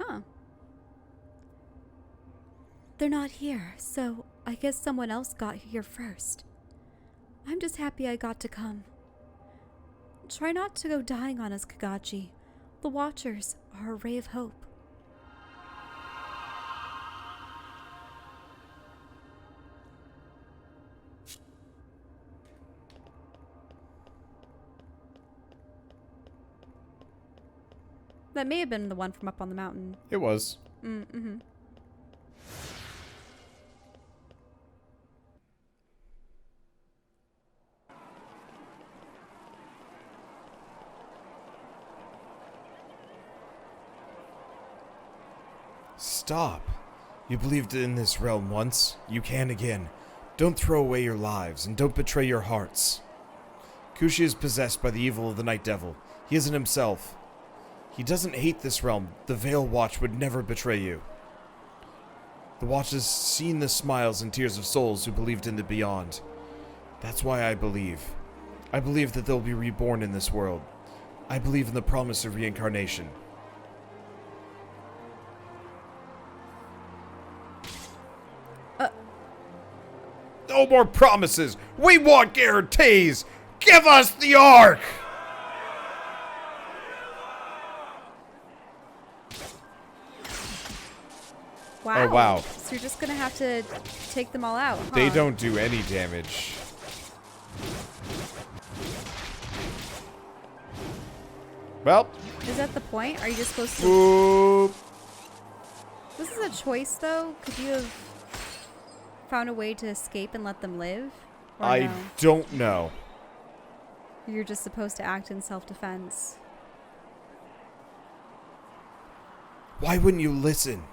Huh. They're not here, so I guess someone else got here first. I'm just happy I got to come. Try not to go dying on us, Kagachi. The Watchers are a ray of hope. That may have been the one from up on the mountain. It was. Mm-hmm. Stop. You believed in this realm once. You can again. Don't throw away your lives, and don't betray your hearts. Kushi is possessed by the evil of the Night Devil. He isn't himself. He doesn't hate this realm. The Veil Watch would never betray you. The Watch has seen the smiles and tears of souls who believed in the beyond. That's why I believe. I believe that they'll be reborn in this world. I believe in the promise of reincarnation. No more promises! We want guarantees! Give us the Ark! Wow. Oh, wow. So you're just gonna have to take them all out, huh? They don't do any damage. Well. Is that the point? Are you just supposed to... Whoop. This is a choice, though. Could you have found a way to escape and let them live? Or I no? don't know. You're just supposed to act in self-defense. Why wouldn't you listen?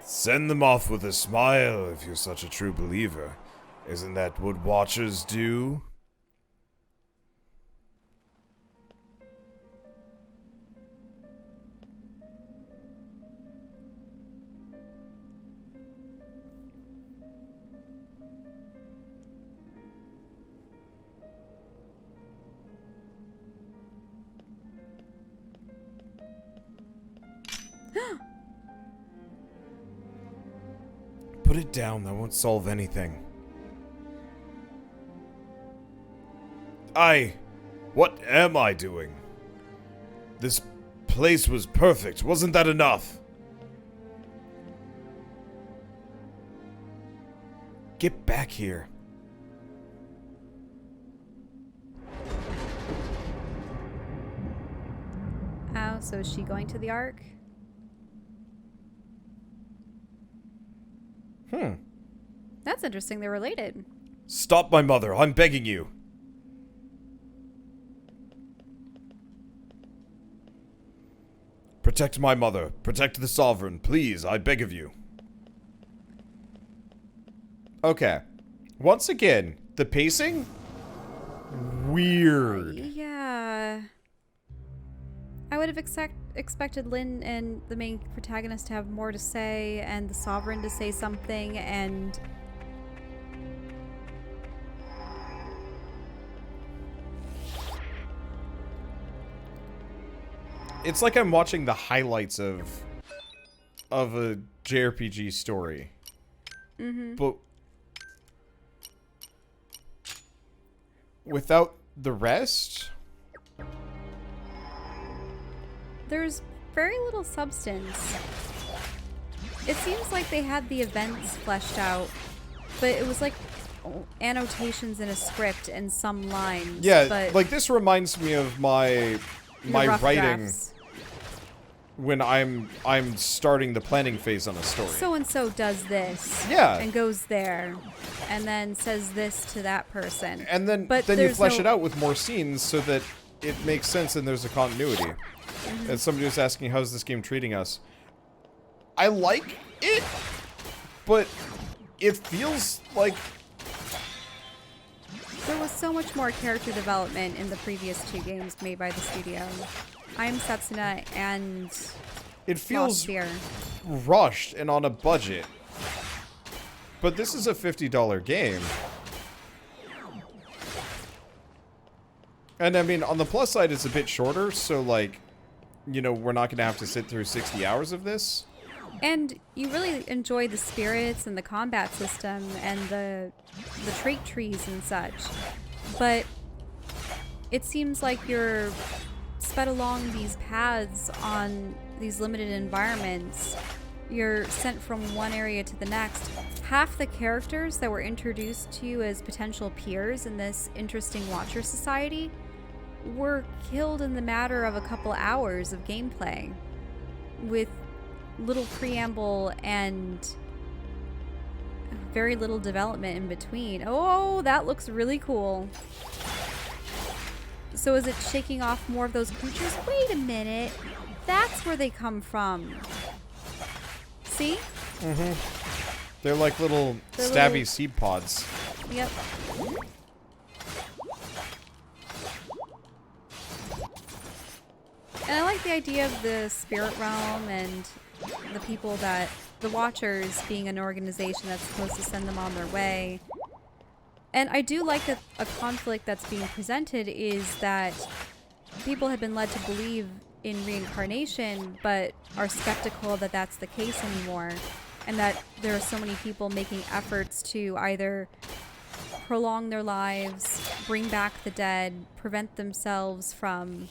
Send them off with a smile if you're such a true believer. Isn't that what Watchers do? Put it down, that won't solve anything. What am I doing? This place was perfect, wasn't that enough? Get back here. Oh, so is she going to the Ark? That's interesting. They're related. Stop my mother, I'm begging you. Protect my mother. Protect the Sovereign. Please, I beg of you. Okay. Once again, the pacing? Weird. Yeah. I would have expected Lynn and the main protagonist to have more to say, and the Sovereign to say something, and... It's like I'm watching the highlights of a JRPG story. Mm-hmm. But without the rest? There's very little substance. It seems like they had the events fleshed out, but it was like annotations in a script and some lines. Yeah, but like this reminds me of my rough writing drafts. when I'm starting the planning phase on a story. So and so does this. Yeah. And goes there, and then says this to that person. And then But you there's flesh no- it out with more scenes so that it makes sense and there's a continuity. Mm-hmm. And somebody was asking, how's this game treating us? I like it, but it feels like... There was so much more character development in the previous two games made by the studio. I Am Setsuna and It feels Lost Sphere. rushed and on a budget. But this is a $50 game. And I mean, on the plus side, it's a bit shorter, so like, you know, we're not going to have to sit through 60 hours of this. And you really enjoy the spirits and the combat system and the trait trees and such. But it seems like you're sped along these paths on these limited environments. You're sent from one area to the next. Half the characters that were introduced to you as potential peers in this interesting Watcher Society were killed in the matter of a couple hours of gameplay, with little preamble and very little development in between. Oh, that looks really cool. So is it shaking off more of those creatures? Wait a minute. That's where they come from. See? Mm-hmm. They're like little stabby seed pods. Yep. And I like the idea of the spirit realm and the people that, the Watchers being an organization that's supposed to send them on their way. And I do like that a conflict that's being presented is that people have been led to believe in reincarnation, but are skeptical that that's the case anymore. And that there are so many people making efforts to either prolong their lives, bring back the dead, prevent themselves from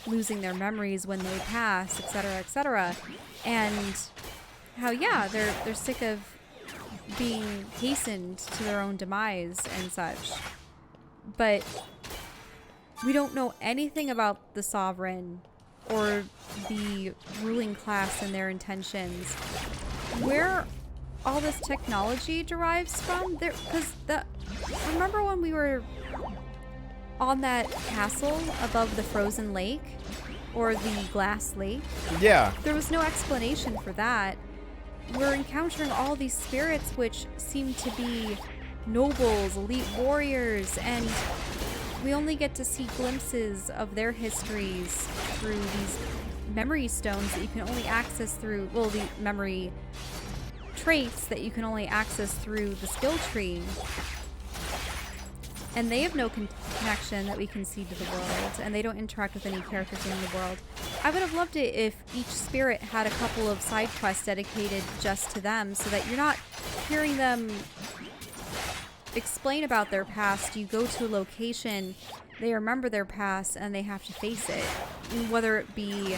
losing their memories when they pass, etc., etc. And how, yeah, they're sick of being hastened to their own demise and such. But we don't know anything about the Sovereign or the ruling class and their intentions. Where all this technology derives from? Because remember when we were on that castle above the frozen lake, or the glass lake? Yeah. There was no explanation for that. We're encountering all these spirits which seem to be nobles, elite warriors, and we only get to see glimpses of their histories through these memory stones that you can only access through, well, the memory traits that you can only access through the skill tree. And they have no connection that we can see to the world, and they don't interact with any characters in the world. I would have loved it if each spirit had a couple of side quests dedicated just to them, so that you're not hearing them explain about their past. You go to a location, they remember their past, and they have to face it. Whether it be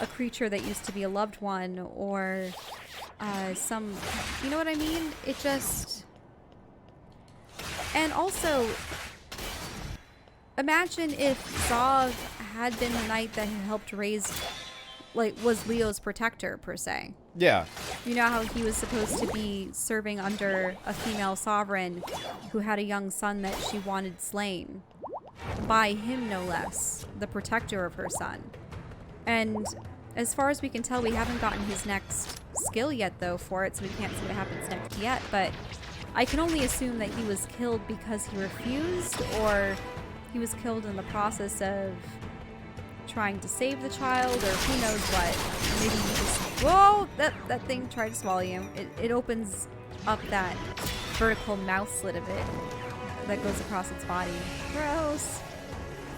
a creature that used to be a loved one, or some... You know what I mean? It just... And also, imagine if Zog had been the knight that had helped raise, like, was Leo's protector, per se. Yeah. You know how he was supposed to be serving under a female sovereign who had a young son that she wanted slain. By him, no less. The protector of her son. And as far as we can tell, we haven't gotten his next skill yet, though, for it, so we can't see what happens next yet, but... I can only assume that he was killed because he refused, or he was killed in the process of trying to save the child, or who knows what. Maybe he just... Whoa! That thing tried to swallow you. It opens up that vertical mouth slit of it that goes across its body. Gross.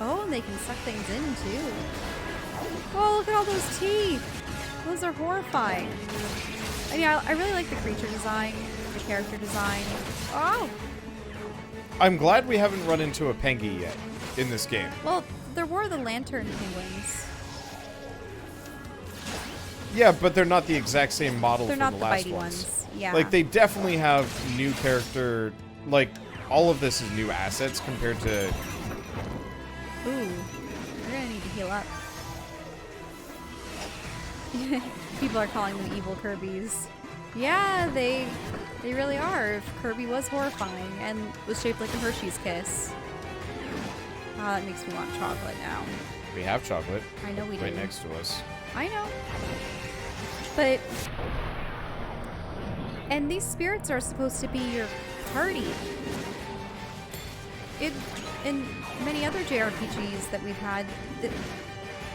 Oh, and they can suck things in, too. Oh, look at all those teeth! Those are horrifying. And yeah, I really like the creature design. The character design. Oh! I'm glad we haven't run into a Pengy yet in this game. Well, there were the lantern penguins. Yeah, but they're not the exact same model They're from not the the last bitey ones. Yeah. Like, they definitely have new character... Like, all of this is new assets compared to... Ooh. You're gonna need to heal up. People are calling them evil Kirby's. Yeah, they really are. If Kirby was horrifying and was shaped like a Hershey's kiss. Oh, that makes me want chocolate now. We have chocolate. I know we do. Right next to us. I know. But... And these spirits are supposed to be your party. In many other JRPGs that we've had,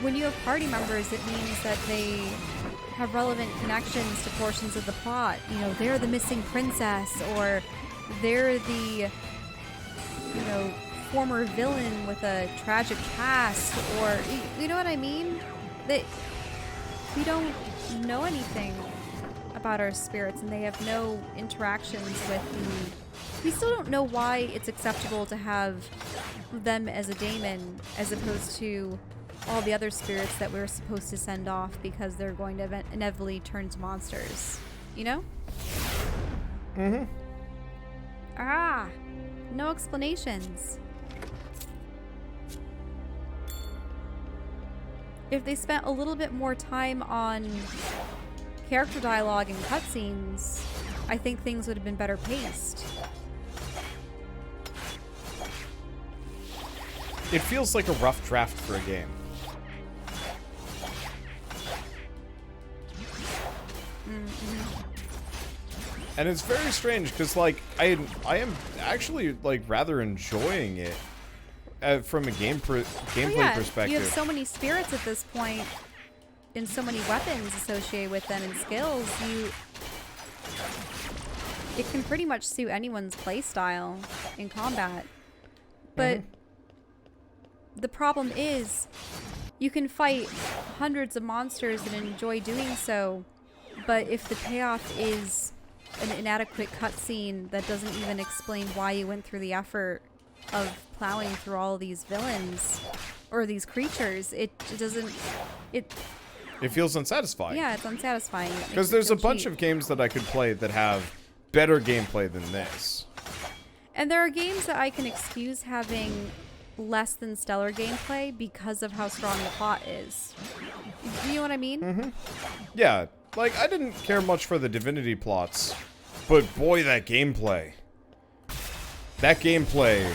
when you have party members, it means that they have relevant connections to portions of the plot. You know, they're the missing princess, or they're the, former villain with a tragic past, or you know what I mean? That we don't know anything about our spirits, and they have no interactions with we still don't know why it's acceptable to have them as a daemon as opposed to all the other spirits that we're supposed to send off because they're going to inevitably turn to monsters. You know? Mm-hmm. Ah! No explanations. If they spent a little bit more time on character dialogue and cutscenes, I think things would have been better paced. It feels like a rough draft for a game. And it's very strange because, like, I am actually, like, rather enjoying it from a gameplay perspective. You have so many spirits at this point and so many weapons associated with them and skills. It can pretty much suit anyone's playstyle in combat. But the problem is you can fight hundreds of monsters and enjoy doing so, but if the payoff is an inadequate cutscene that doesn't even explain why you went through the effort of plowing through all of these villains or these creatures, it feels unsatisfying. Yeah, it's unsatisfying. Because there's a bunch of games that I could play that have better gameplay than this. And there are games that I can excuse having less than stellar gameplay because of how strong the plot is. Do you know what I mean? Mm-hmm. Yeah. Like, I didn't care much for the Divinity plots, but boy, that gameplay. That gameplay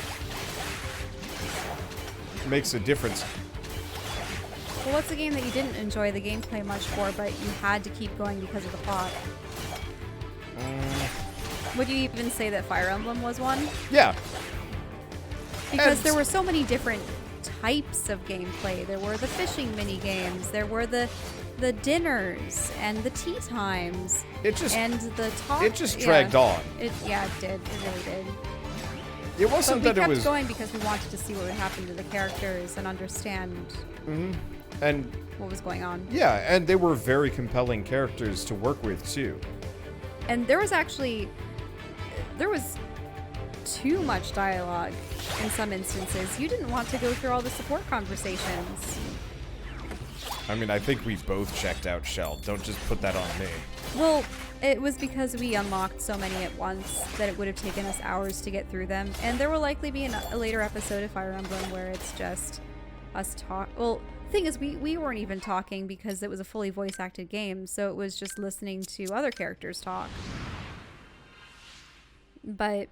makes a difference. Well, what's a game that you didn't enjoy the gameplay much for, but you had to keep going because of the plot? Would you even say that Fire Emblem was one? Yeah. Because there were so many different types of gameplay. There were the fishing mini games. There were the dinners and the tea times. It just dragged on. It did. It really did. It wasn't that it was. We kept going because we wanted to see what would happen to the characters and understand. And what was going on. Yeah, and they were very compelling characters to work with too. And there was too much dialogue in some instances. You didn't want to go through all the support conversations. I mean, I think we both checked out Shell. Don't just put that on me. Well, it was because we unlocked so many at once that it would have taken us hours to get through them. And there will likely be a later episode of Fire Emblem where it's just us talk. Well, the thing is, we weren't even talking because it was a fully voice-acted game, so it was just listening to other characters talk. But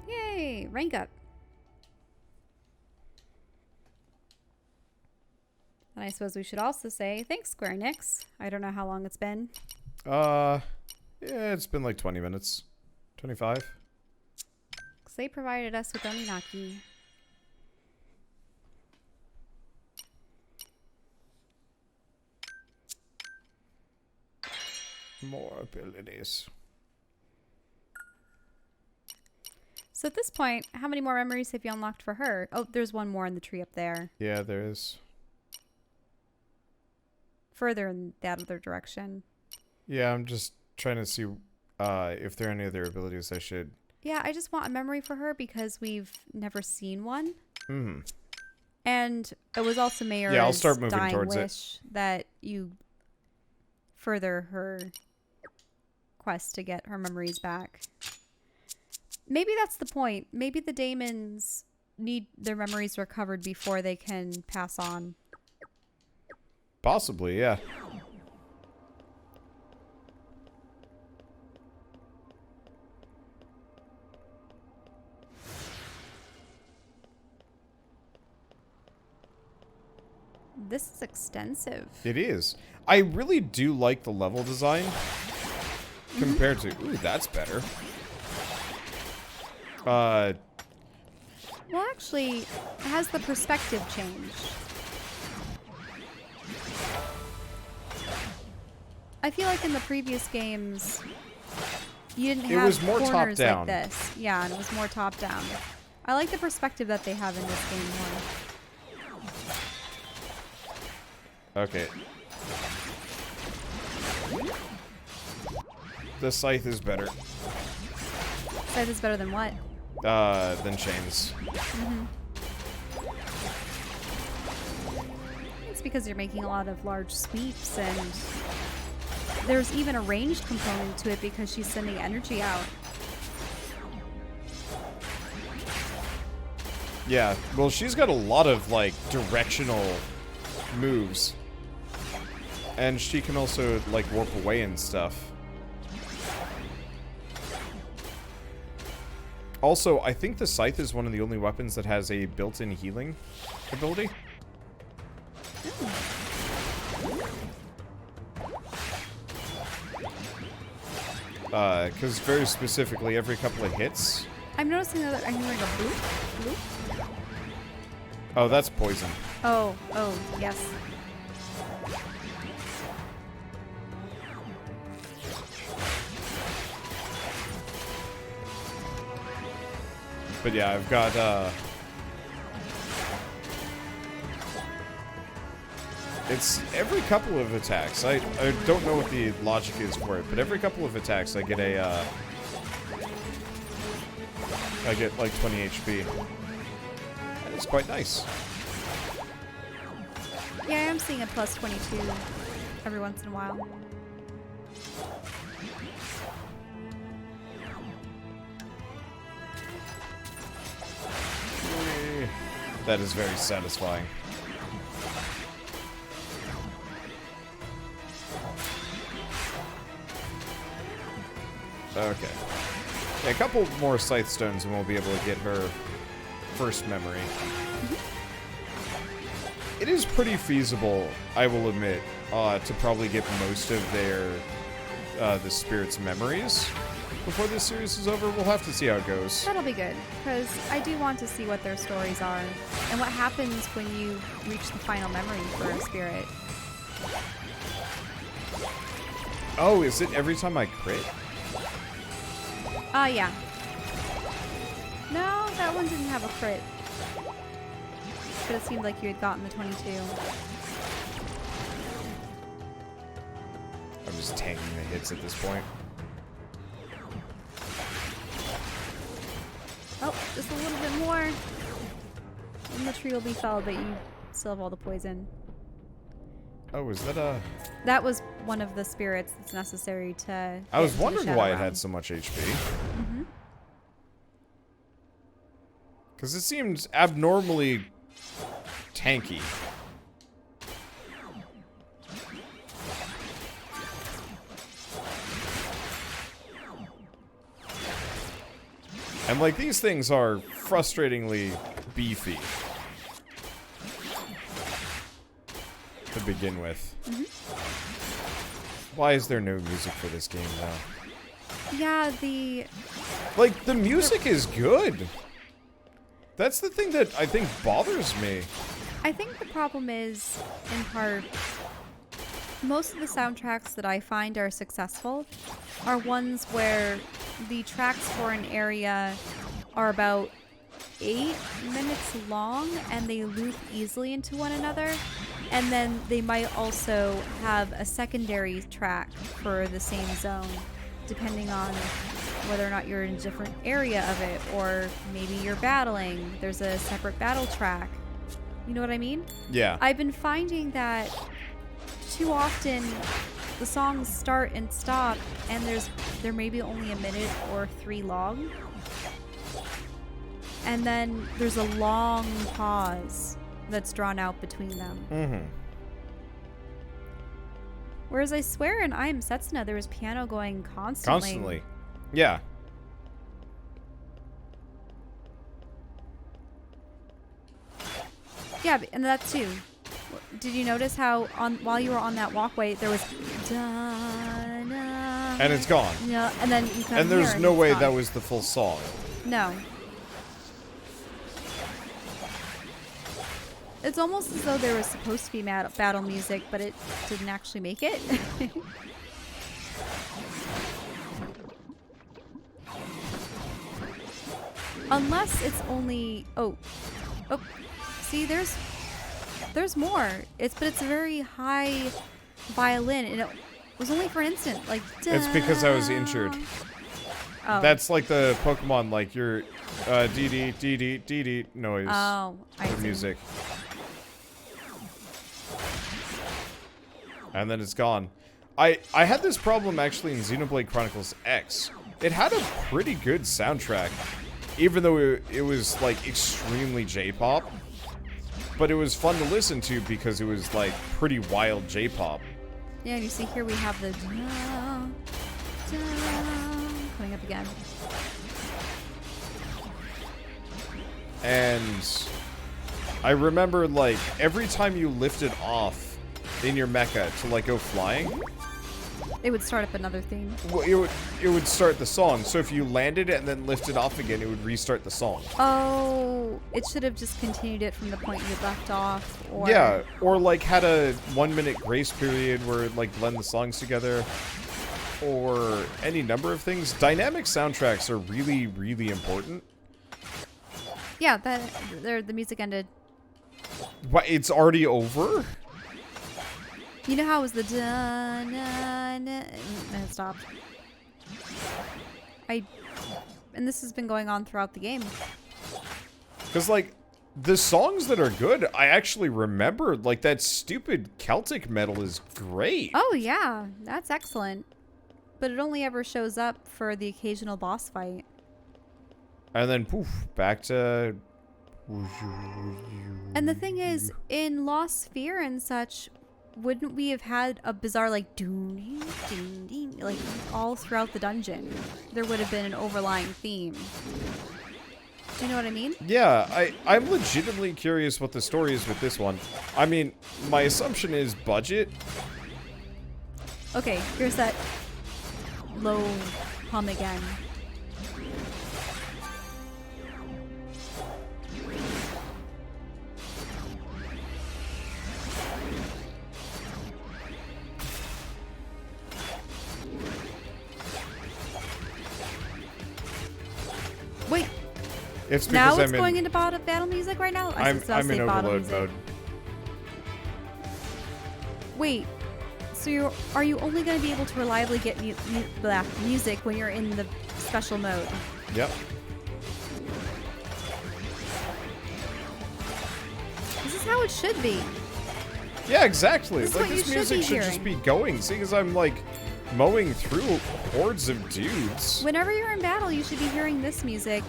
yay, rank up. And I suppose we should also say thanks, Square Enix. I don't know how long it's been. Yeah, it's been like 20 minutes. 25. 'Cause they provided us with Oninaki. More abilities. So at this point, how many more memories have you unlocked for her? Oh, there's one more in the tree up there. Yeah, there is. Further in that other direction. Yeah, I'm just trying to see if there are any other abilities I should... Yeah, I just want a memory for her because we've never seen one. Mm-hmm. And it was also Mayor's I'll start moving dying towards wish that you further her quest to get her memories back. Maybe that's the point. Maybe the daemons need their memories recovered before they can pass on. Possibly, yeah. This is extensive. It is. I really do like the level design compared to... Ooh, that's better. Well, actually, has the perspective changed? I feel like in the previous games, you didn't It have was more corners top-down. like this. Yeah, and it was more top down. I like the perspective that they have in this game more. Okay. The scythe is better. Scythe is better than what? Than chains. It's because you're making a lot of large sweeps, and there's even a ranged component to it because she's sending energy out. Yeah, well, she's got a lot of, like, directional moves. And she can also, like, warp away and stuff. Also, I think the scythe is one of the only weapons that has a built-in healing ability. Because very specifically, every couple of hits... I'm noticing that I'm hearing a bloop, bloop. Oh, that's poison. Oh, yes. But yeah, I've got, it's every couple of attacks. I don't know what the logic is for it, but every couple of attacks I get a, I get like 20 HP. And it's quite nice. Yeah, I am seeing a plus 22 every once in a while. That is very satisfying. Okay. Yeah, a couple more scythe stones and we'll be able to get her first memory. It is pretty feasible, I will admit, to probably get most of their, the spirits' memories before this series is over. We'll have to see how it goes. That'll be good, because I do want to see what their stories are and what happens when you reach the final memory for a spirit. Oh, is it every time I crit? Yeah. No, that one didn't have a crit. But it seemed like you had gotten the 22. I'm just tanking the hits at this point. Oh, just a little bit more. And the tree will be felled, but you still have all the poison. Oh, is that a... That was one of the spirits that's necessary to... I was get into the wondering shadow why it realm. had so much HP. Because it seemed abnormally tanky. And, like, these things are frustratingly beefy. To begin with. Why is there no music for this game, though? Yeah, the... Like, the music is good. That's the thing that I think bothers me. I think the problem is, in part, most of the soundtracks that I find are successful are ones where the tracks for an area are about 8 minutes long and they loop easily into one another. And then they might also have a secondary track for the same zone, depending on whether or not you're in a different area of it, or maybe you're battling. There's a separate battle track. You know what I mean? Yeah. I've been finding that too often the songs start and stop, and they're maybe only a minute or 3 long. And then there's a long pause that's drawn out between them. Whereas I swear in I Am Setsuna there was piano going constantly. Yeah. Yeah, and that too. Did you notice how while you were on that walkway there was And it's gone. Yeah, and then you And there's no way that was the full song. No. It's almost as though there was supposed to be battle music, but it didn't actually make it. Unless it's only... Oh. See, there's more. But it's a very high violin, and it was only for an instant. Like, It's because I was injured. Oh. That's like the Pokemon, like your dee dee noise. Oh, I see. Music. And then it's gone. I had this problem actually in Xenoblade Chronicles X. It had a pretty good soundtrack, even though it was like extremely J-pop. But it was fun to listen to because it was like pretty wild J-pop. Yeah, and you see here we have the coming up again. And I remember like every time you lifted off in your mecha to like go flying, It would start up another theme. well, it would start the song. So if you landed it and then lifted off again, it would restart the song. Oh, it should have just continued it from the point you left off. Or... Yeah, or like had a 1 minute grace period where it like blend the songs together, or any number of things. Dynamic soundtracks are really, really important. Yeah, the music ended. What? It's already over? You know how it was the da na na and it stopped. And this has been going on throughout the game. Because like the songs that are good, I actually remember. Like that stupid Celtic metal is great. Oh yeah, that's excellent. But it only ever shows up for the occasional boss fight. And then poof, back to. And the thing is, in Lost Sphere and such, wouldn't we have had a bizarre like doom, ding, ding, like all throughout the dungeon? There would have been an overlying theme. Do you know what I mean? Yeah, I'm legitimately curious what the story is with this one. I mean, my assumption is budget. Okay, here's that low hum again. Wait, It's because now it's I'm going into battle music right now? I'm in overload mode. Wait, so are you only going to be able to reliably get music when you're in the special mode? Yep. This is how it should be. Yeah, exactly. This is Like what you this should music be should just hearing. be going, seeing as I'm like mowing through hordes of dudes. Whenever you're in battle, you should be hearing this music.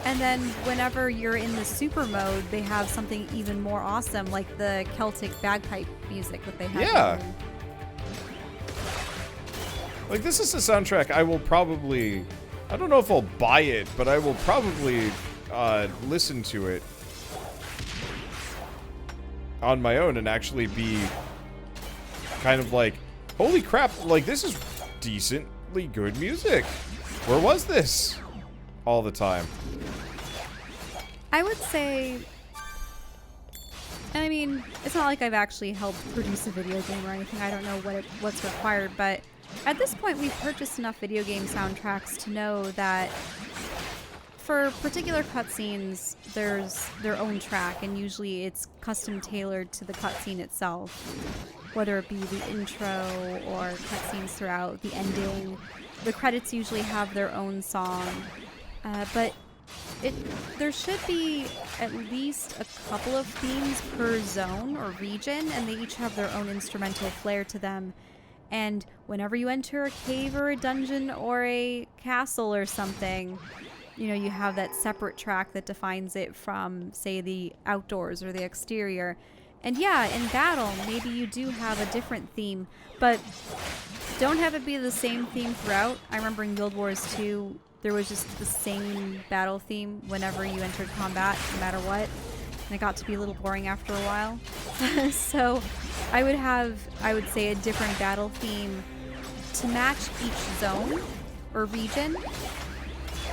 And then whenever you're in the super mode, they have something even more awesome, like the Celtic bagpipe music that they have. Yeah. Like this is a soundtrack I will probably, I don't know if I'll buy it, but I will probably listen to it on my own and actually be kind of like, holy crap, like this is decently good music. Where was this all the time? I would say, I mean, it's not like I've actually helped produce a video game or anything. I don't know what's required, but at this point we've purchased enough video game soundtracks to know that for particular cutscenes, there's their own track, and usually it's custom tailored to the cutscene itself, whether it be the intro or cutscenes throughout, the ending. The credits usually have their own song, but there should be at least a couple of themes per zone or region, and they each have their own instrumental flair to them. And whenever you enter a cave or a dungeon or a castle or something, you know, you have that separate track that defines it from, say, the outdoors or the exterior. And yeah, in battle, maybe you do have a different theme, but don't have it be the same theme throughout. I remember in Guild Wars 2, there was just the same battle theme whenever you entered combat, no matter what. And it got to be a little boring after a while. So I would say, a different battle theme to match each zone or region.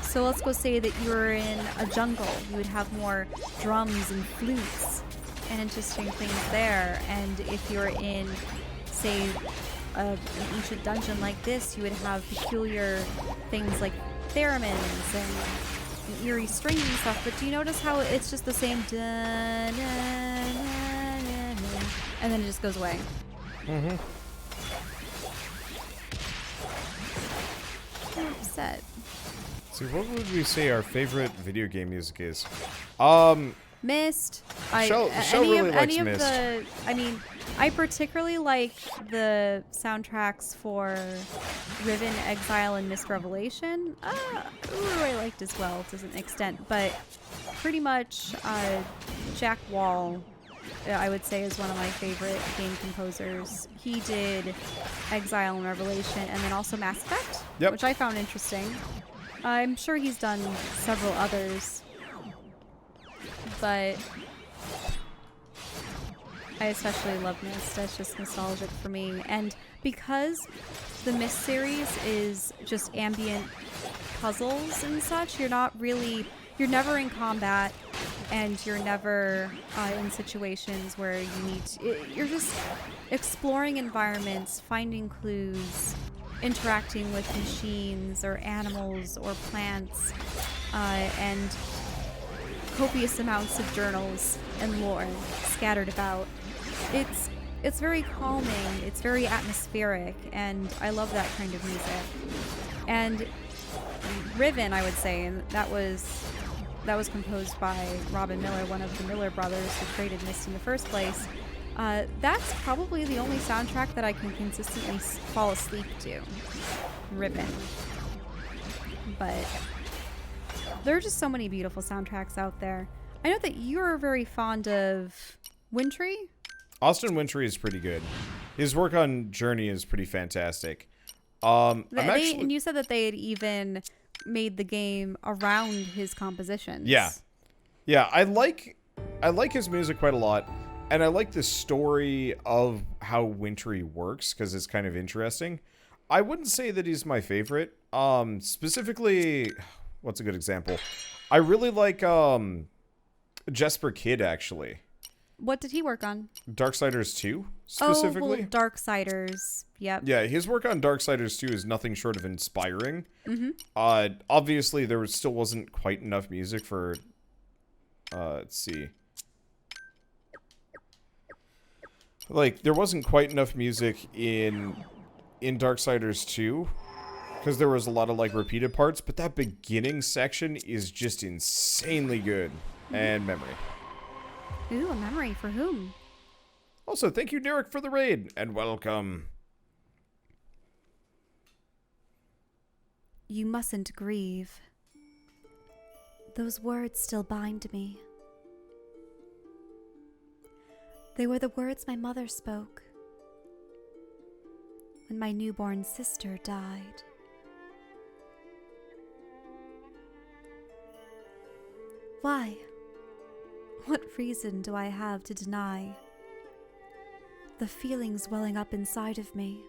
So let's go say that you're in a jungle. You would have more drums and flutes and interesting things there. And if you're in, say, an ancient dungeon like this, you would have peculiar things like theremins and eerie strings and stuff, but do you notice how it's just the same and then it just goes away? Mm-hmm. I'm upset. See, what would we say our favorite video game music is? Mist. Shell really likes Mist. I mean, I particularly like the soundtracks for Riven, Exile, and Mist Revelation. I liked as well to an extent, but pretty much Jack Wall, I would say, is one of my favorite game composers. He did Exile and Revelation, and then also Mass Effect, which I found interesting. I'm sure he's done several others, but I especially love Mist. That's just nostalgic for me. And because the Mist series is just ambient puzzles and such, you're never in combat, and you're never in situations where you need to, you're just exploring environments, finding clues, interacting with machines or animals or plants, and copious amounts of journals and lore scattered about. It's very calming, it's very atmospheric, and I love that kind of music. And Riven, I would say, and that was composed by Robin Miller, one of the Miller brothers who created Mist in the first place. That's probably the only soundtrack that I can consistently fall asleep to. Riven. But there are just so many beautiful soundtracks out there. I know that you're very fond of Wintry. Austin Wintry is pretty good. His work on Journey is pretty fantastic. And you said that they had even made the game around his compositions. Yeah, I like his music quite a lot, and I like the story of how Wintry works because it's kind of interesting. I wouldn't say that he's my favorite. Specifically, what's a good example? I really like Jesper Kid, actually. What did he work on? Darksiders 2, specifically. Oh, well, Darksiders. Yep. Yeah, his work on Darksiders 2 is nothing short of inspiring. Mm-hmm. Obviously, there still wasn't quite enough music for... let's see. Like, there wasn't quite enough music in Darksiders 2, because there was a lot of, like, repeated parts, but that beginning section is just insanely good. Mm-hmm. And memory. Ooh, a memory for whom? Also, thank you, Derek, for the raid, and welcome. You mustn't grieve. Those words still bind me. They were the words my mother spoke when my newborn sister died. Why? What reason do I have to deny the feelings welling up inside of me?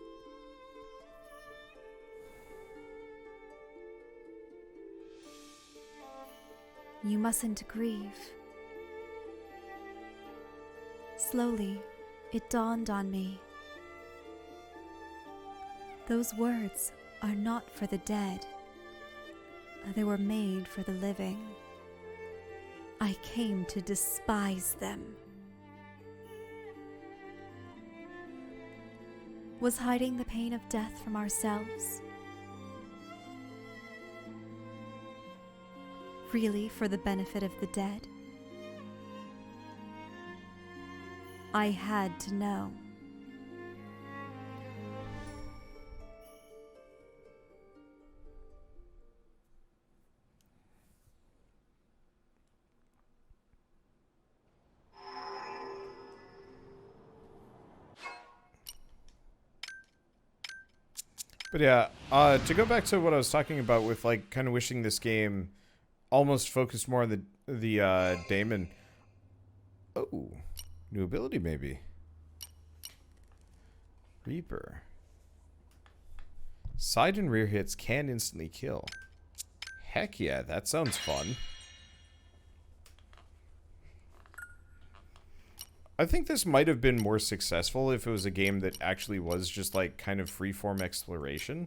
You mustn't grieve. Slowly, it dawned on me. Those words are not for the dead. They were made for the living. I came to despise them. Was hiding the pain of death from ourselves really for the benefit of the dead? I had to know. But yeah, to go back to what I was talking about with, like, kind of wishing this game almost focused more on the daemon. Oh, new ability maybe. Reaper. Side and rear hits can instantly kill. Heck yeah, that sounds fun. I think this might have been more successful if it was a game that actually was just, like, kind of freeform exploration.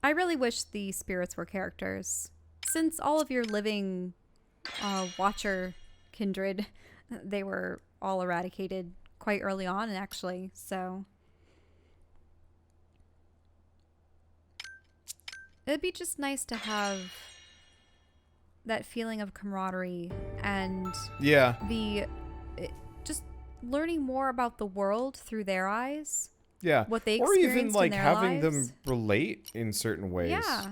I really wish the spirits were characters. Since all of your living Watcher kindred, they were all eradicated quite early on, actually, so... It'd be just nice to have that feeling of camaraderie and just learning more about the world through their eyes. Yeah. What they or experienced even like in their having lives. them relate in certain ways. Yeah.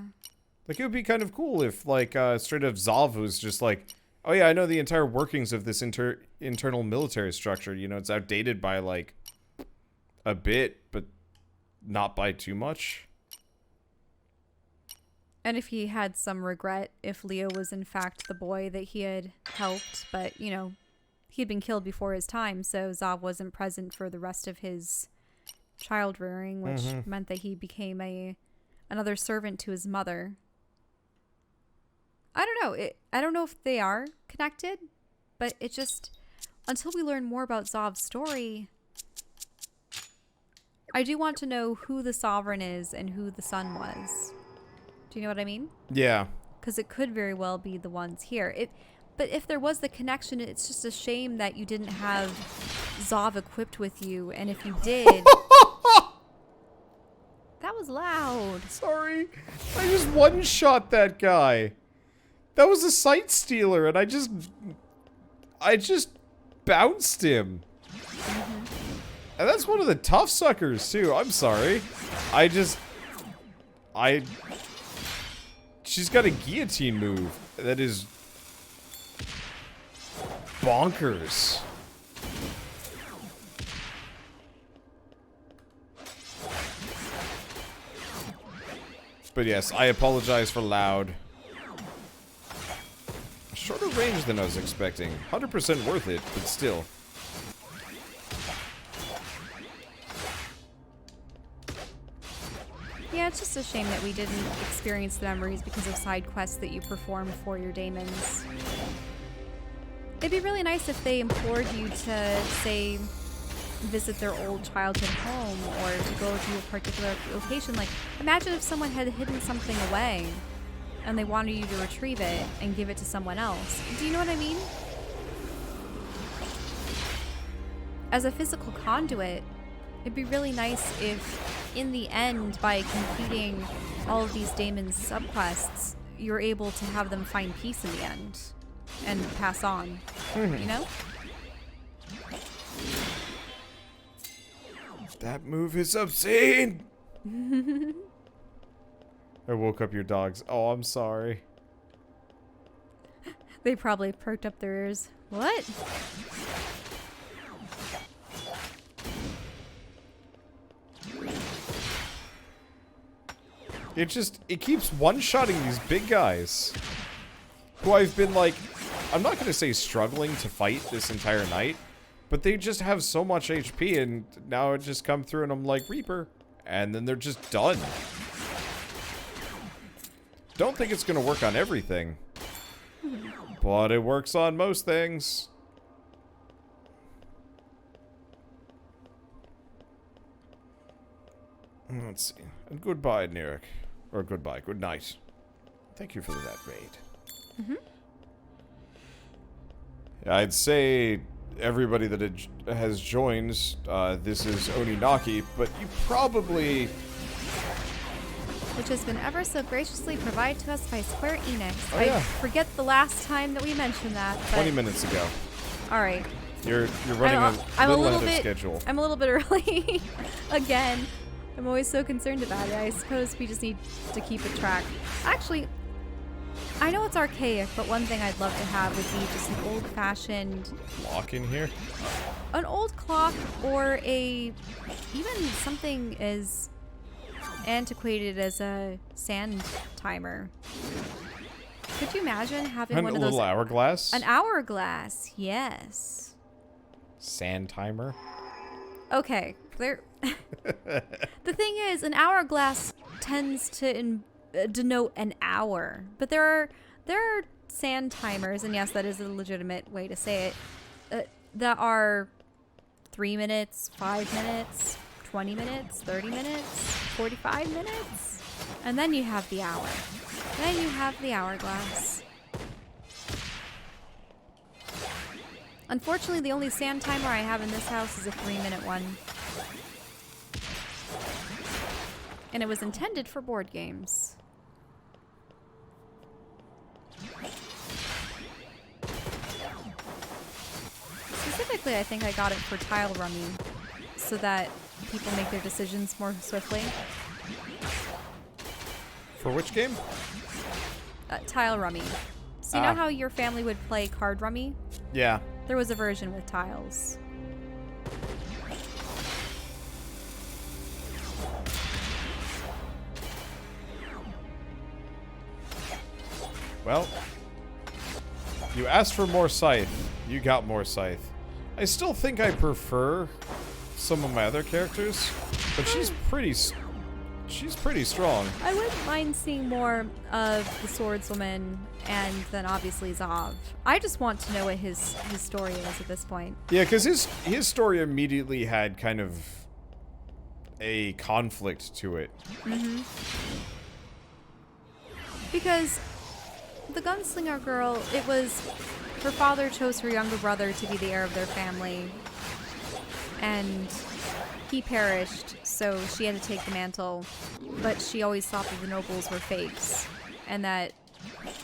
Like it would be kind of cool if like straight up Zov was just like, oh yeah, I know the entire workings of this internal military structure. You know, it's outdated by like a bit, but not by too much. And if he had some regret if Leo was in fact the boy that he had helped, but, you know, he had been killed before his time, so Zav wasn't present for the rest of his child rearing, which meant that he became another servant to his mother. I don't know. I don't know if they are connected, but it just, until we learn more about Zav's story, I do want to know who the sovereign is and who the son was. Do you know what I mean? Yeah. Because it could very well be the ones here. But if there was the connection, it's just a shame that you didn't have Zav equipped with you. And if you did... That was loud. Sorry. I just one-shot that guy. That was a sight stealer, and I just bounced him. And that's one of the tough suckers, too. I'm sorry. She's got a guillotine move that is bonkers. But yes, I apologize for loud. Shorter range than I was expecting. 100% worth it, but still. Yeah, it's just a shame that we didn't experience the memories because of side quests that you performed for your daemons. It'd be really nice if they implored you to, say, visit their old childhood home or to go to a particular location. Like, imagine if someone had hidden something away and they wanted you to retrieve it and give it to someone else. Do you know what I mean? As a physical conduit, it'd be really nice if, in the end, by completing all of these daemons' subquests, you're able to have them find peace in the end and pass on. You know? That move is obscene! I woke up your dogs. Oh, I'm sorry. They probably perked up their ears. What? It keeps one-shotting these big guys. Who I've been like, I'm not gonna say struggling to fight this entire night, but they just have so much HP and now it just come through and I'm like, Reaper. And then they're just done. Don't think it's gonna work on everything. But it works on most things. Let's see. And goodbye, Nirik. Or goodbye. Good night. Thank you for that raid. I'd say everybody that has joined, this is Oninaki, but you probably... Which has been ever so graciously provided to us by Square Enix. Oh, yeah. I forget the last time that we mentioned that. But 20 minutes ago. Alright. You're running a little ahead of schedule. I'm a little bit early. Again. I'm always so concerned about it. I suppose we just need to keep a track. Actually, I know it's archaic, but one thing I'd love to have would be just an old-fashioned... Clock in here? An old clock or even something as antiquated as a sand timer. Could you imagine having one of those... A little hourglass? An hourglass, yes. Sand timer? Okay, there... The thing is, an hourglass tends to denote an hour, but there are sand timers, and yes, that is a legitimate way to say it, that are 3 minutes, 5 minutes, 20 minutes, 30 minutes, 45 minutes. And then you have the hour. Then you have the hourglass. Unfortunately, the only sand timer I have in this house is a 3-minute one. And it was intended for board games. Specifically, I think I got it for tile rummy, so that people make their decisions more swiftly. For which game? Tile rummy. So you know how your family would play card rummy? Yeah. There was a version with tiles. Well, you asked for more scythe. You got more scythe. I still think I prefer some of my other characters, but she's pretty strong. I wouldn't mind seeing more of the swordswoman and then obviously Zav. I just want to know what his story is at this point. Yeah, because his story immediately had kind of a conflict to it. Mm-hmm. Because the gunslinger girl, it was her father chose her younger brother to be the heir of their family, and he perished, so she had to take the mantle. But she always thought that the nobles were fakes, and that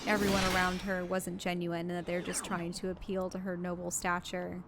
everyone around her wasn't genuine, and that they're just trying to appeal to her noble stature.